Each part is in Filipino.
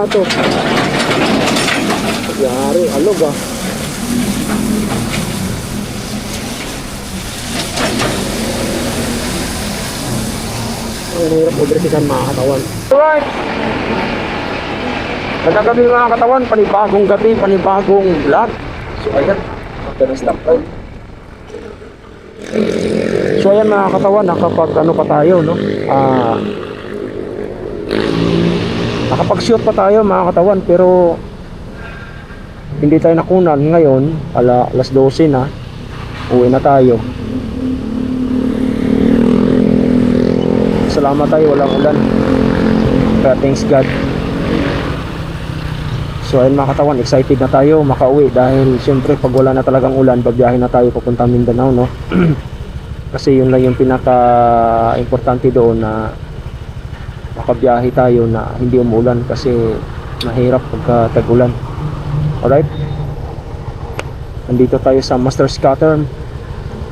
Ito. Yari, alog ah. Ang hirap ubresikan mga katawan. Alright. Nagkagabi mga katawan, panibagong gabi, panibagong vlog. So ayan, after ng stoplight. So ayan mga katawan, nakapag ano pa tayo, no? Nakapag-shoot pa tayo mga katawan, pero hindi tayo nakunan ngayon. Alas 12 na, uwi na tayo. Salamat tayo, walang ulan, kaya thanks God. So ayun mga katawan, excited na tayo makauwi, dahil siyempre pag wala na talagang ulan, babiyahin na tayo papunta Mindanao, no? Kasi yun lang yung pinaka importante doon, na makabiyahe tayo na hindi umulan, kasi mahirap pagka tag-ulan. Alright, nandito tayo sa Master Scatter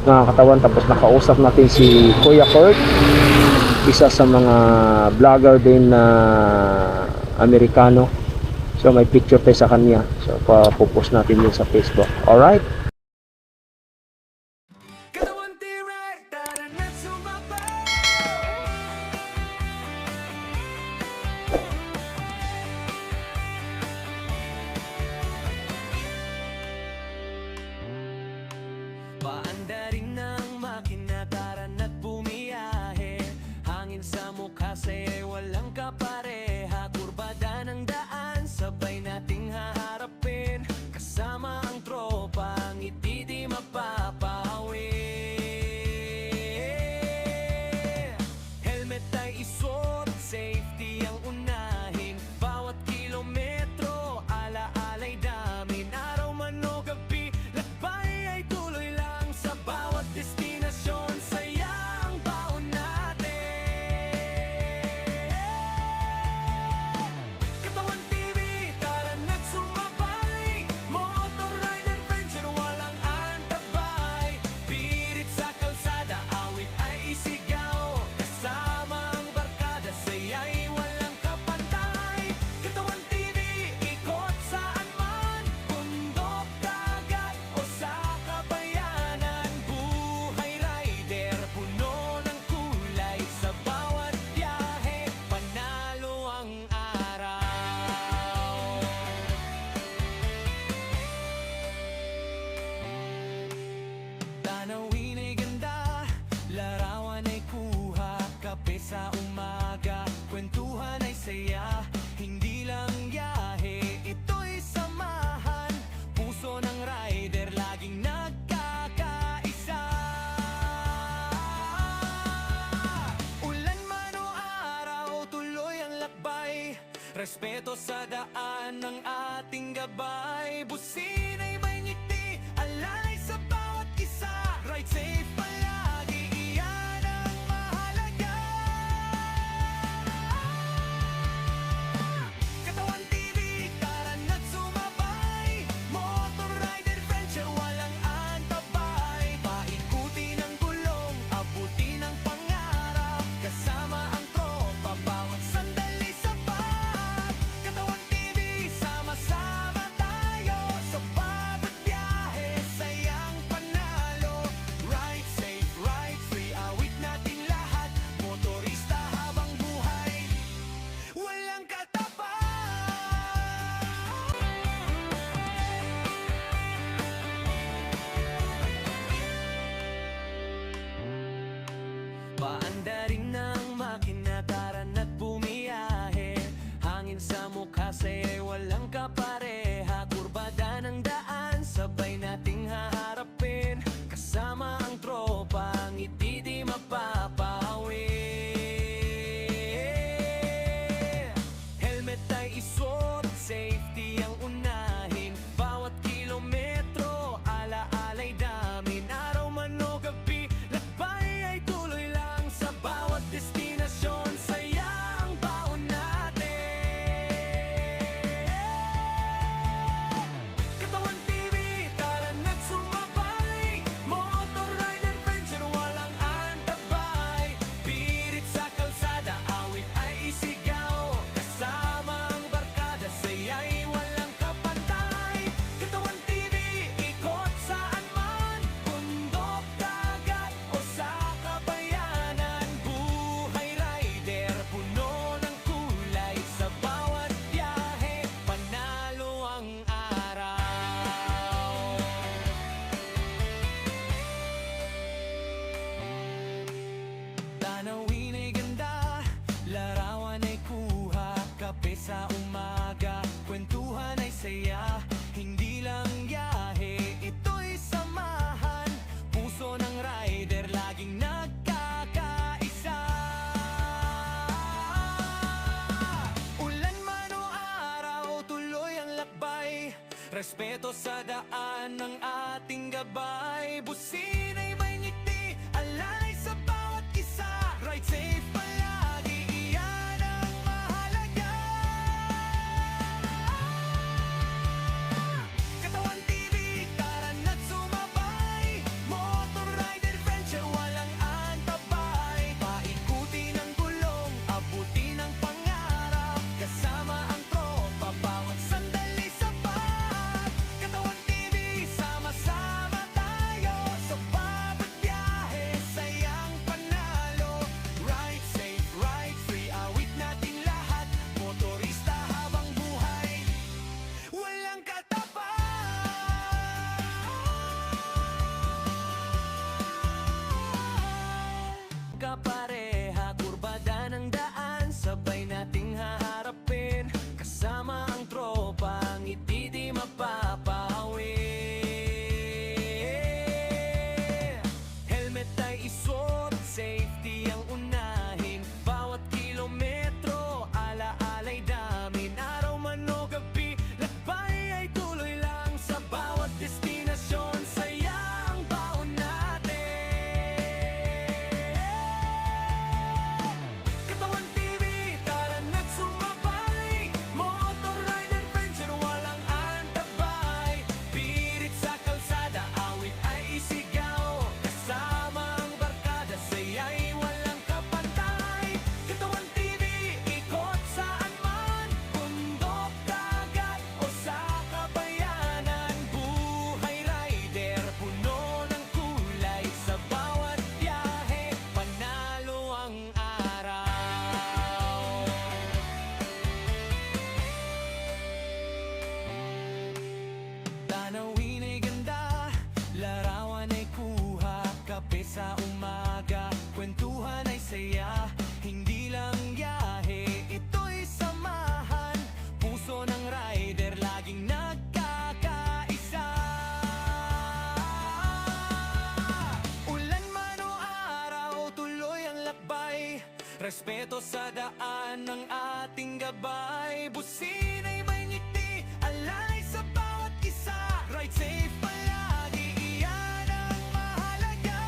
mga katawan, tapos nakausap natin si Kuya Kurt, isa sa mga vlogger din na Amerikano. So may picture tayo sa kanya, so papupost natin yun sa Facebook. Alright. Paandarin ng makina, taran at bumiyahe. Hangin sa mukha, saya'y walang kapareha. Kurbada ng daan, sabay nating haharapin. Kasama ang tropa, ngiti di mapapawi. Helmet ay isuot, safety ang unahin. Bawat kilometro, alaalay damin. Araw man o gabi, lakbay ay tuloy lang. Sa bawat destinasyon, saya ang baon natin. Katawan TV, tara na't sumabay. Motor ride adventure, walang antabay. Pirit sa kalsada, awit ay isigaw. Kasama ang barkada, saya'y walang kapantay. Katawan TV, ikot saan man, bundok, dagat o sa kabayanan. Buhay rider, puno ng kulay. Sa bawat biyahe, panalo ang araw. Tanawin ay ganda, larawan ay kuha. Kape sa umaga, kwentuhan ay saya. Hindi lang biyahe, ito'y samahan. Puso ng rider, laging nagkakaisa. Ulan man o araw, tuloy ang lakbay. Respeto sa daan ng ating gabay. Busina'y may ngiti, alay sa bawat isa. Ride safe palagi, iyan ang mahalaga. Katawan TV, tara na't sumabay. Motor ride adventure, walang antabay. Paikuti ng gulong, abuti ng pangarap. Kasama ang tropa, bawat sandali sapat. Katawan TV, sama-sama tayo. Sa bawat biyahe, sayang panalo. Ride safe, ride free, awit natin lahat. Motorista habang buhay, walang katapat. Paandarin ng makina, taran at bumiyahe. Hangin sa mukha, saya'y walang kapareha. Kurbada ng daan, sabay nating haharapin. Kasama ang tropa, ngiti di mapapawi. Helmet ay isuot, safety ang unahin. Bawat kilometro, alaalay damin. Araw man o gabi, lakbay ay tuloy lang. Sa bawat destinasyon, saya ang baon natin. Katawan TV, tara na't sumabay. Motor ride adventure, walang antabay. Pirit sa kalsada, awit ay isigaw. Kasama ang barkada, Respeto sa daan ng ating gabay. Busina'y may ngiti, alay sa bawat isa. Ride safe palagi, iyan ang mahalaga. Katawan TV, tara na't sumabay. Motor rider friendship, walang antabay. Paikuti ng gulong, abuti ng pangarap. Kasama ang tropa, bawat sandali sapat. Katawan TV, sama-sama tayo. Sa bawat biyahe, sayang panalo. Ride safe, ride free, awit natin lahat. Motorista habang buhay, walang katapat. Kapareha, kurbada ng daan, sabay nating haharapin. Kasama ang tropa, ang ngiti di mapapawi. Helmet ay isuot, safety ang unahin. Bawat kilometro, alaalay damin. Araw man o gabi, lakbay ay tuloy lang. Sa bawat destinasyon, saya ang baon natin. Katawan TV, tara na't sumabay. Motor rider friendship, walang antabay. Pirit sa kalsada, awit ay isigaw. Kasama ang barkada, saya'y walang kapantay. Katawan TV, ikot saan man. Bundok, dagat o sa kabayanan. Buhay rider, puno ng kulay. Sa bawat biyahe, panalo ang araw. Tanawin ay ganda, larawan ay kuha. Kape sa umaga, kwentuhan ay saya. Hindi lang yahe, ito'y samahan. Puso ng rider, laging nagkakaisa. Ulan man o araw, tuloy ang lakbay. Respeto sa daan ng ating gabay. Busina'y may ngiti, alay sa bawat isa. Ride safe palagi, iyan ang mahalaga.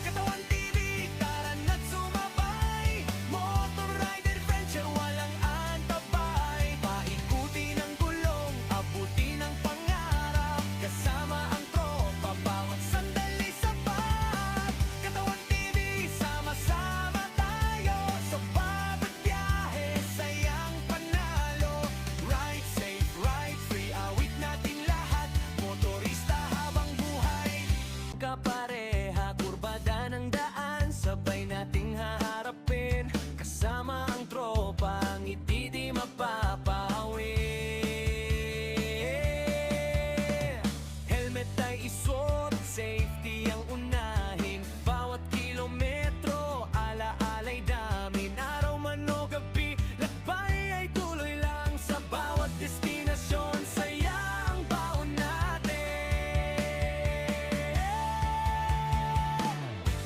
Katawan TV, tara na't sumabay. Motor rider friendship, walang antabay. Paikuti ng gulong, abuti ng pangarap. Kasama ang tropa, bawat sandali sapat. Katawan TV, sama-sama tayo. Sa bawat biyahe, sayang panalo. Ride safe, ride free, awit natin lahat. Motorista habang buhay, kapareha, kurbada ng daan, sabay nating haharapin. Kasama ang tropa, ang ngiti di mapapawi. Helmet ay isuot, safety ang unahin. Bawat kilometro, alaalay damin. Araw man o gabi, lakbay ay tuloy lang. Sa bawat destinasyon, saya ang baon natin.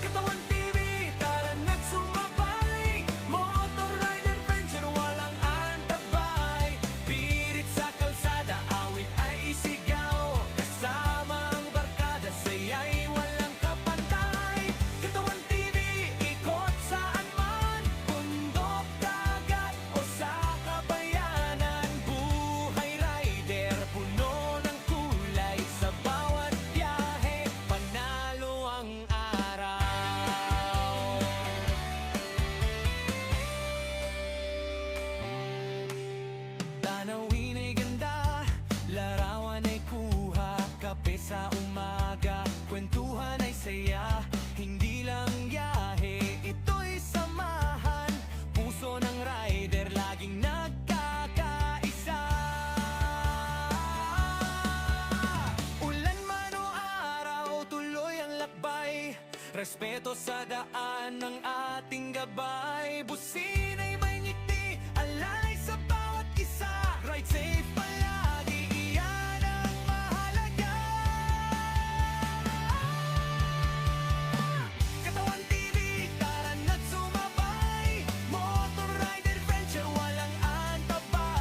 Katawan TV, tara na't sumabay. Motor rider friendship, walang antabay. Pirit sa kalsada, awit ay isigaw. Kasama ang barkada, saya'y walang kapantay. Katawan TV, ikot saan man. Bundok, dagat o sa kabayanan. Buhay rider, puno ng kulay. Sa bawat biyahe, panalo ang araw. Tanawin ay ganda, larawan ay kuha. Kape sa umaga, kwentuhan ay saya. Hindi lang yahe, ito'y samahan. Puso ng rider, laging nagkakaisa. Ulan man o araw, tuloy ang lakbay. Respeto sa daan ng ating gabay. Busina'y may ngiti, alay sa bawat isa. Ride safe palagi, iyan ang mahalaga. Katawan TV, tara na't sumabay. Motor rider friendship, walang antabay.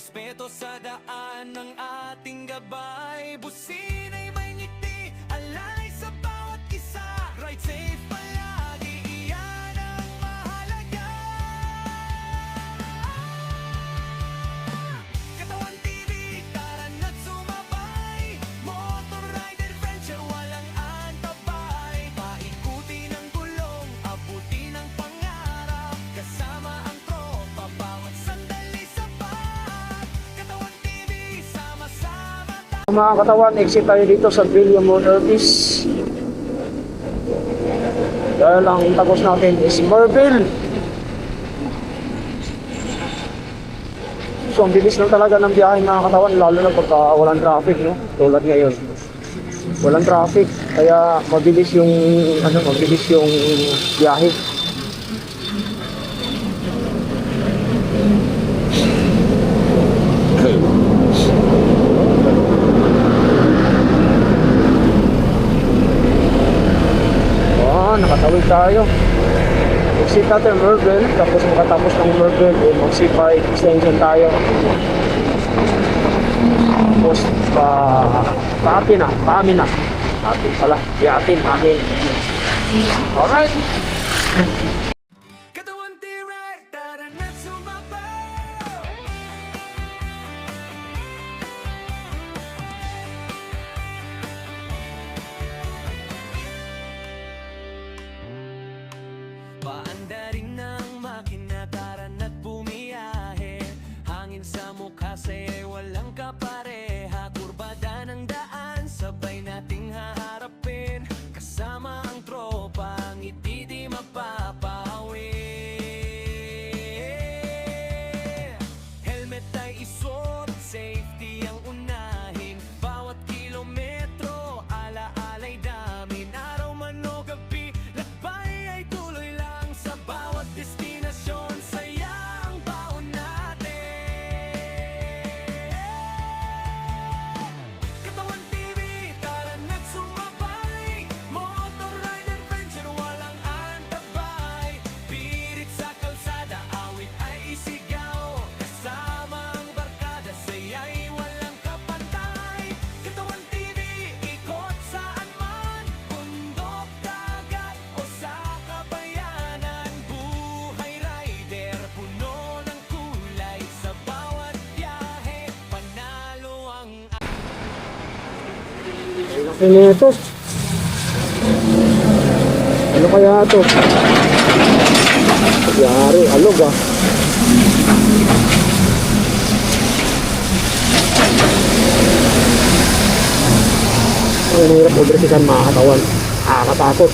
Respeto sa daan ng ating gabay. Busina'y may ngiti, alay sa bawat isa. Ride safe palagi, iyan ang mahalaga. Katawan TV, tara na't sumabay. Motor rider friendship, walang antabay. Paikuti ng gulong, abuti ng pangarap. Kasama ang tropa, bawat sandali sapat. Katawan TV, sama-sama tayo. Mga katawan, exit tayo dito sa William Ortiz. Dahil ang tagos natin is Merville. So ang bilis lang talaga ng biyahe mga katawan, lalo na pagka walang traffic, no? Tulad ngayon. Walang traffic, kaya mabilis yung mabilis yung biyahe. Nakatawid tayo. Exit natin Merville, tapos makatapos ng Merville, mag-C5 extension tayo. Tapos paamin na. Atin pala, atin. Alright. Katawan TV, tara na't sumabay. Paandarin ng makina, tara na't bumiyahe. Hangin sa mukha sa'yo'y walang kapareha. Kurbada ng daan, sabay nating haharapin. Kasama ang tropa, ngiti di mapapawi. Helmet ay isuot, safety ang unahin. Bawat kilometro, alaala'y damin. Araw man o gabi, lakbay ay tuloy lang. Sa bawat destinasyon, saya ang baon natin. Katawan TV, tara na't sumabay. Motor rider friendship, walang antabay. Pirit sa kalsada, awit ay isigaw. Kasama ang barkada, saya'y walang kapantay. Katawan TV, ikot saan man. Bundok, dagat o sa kabayanan. Buhay rider, puno ng kulay. Sa bawat biyahe, panalo ang Ay, laki nito. Ano kaya ito? Yari, alog ah. Ang hirap overtikan mga katawan. Nakakatakot.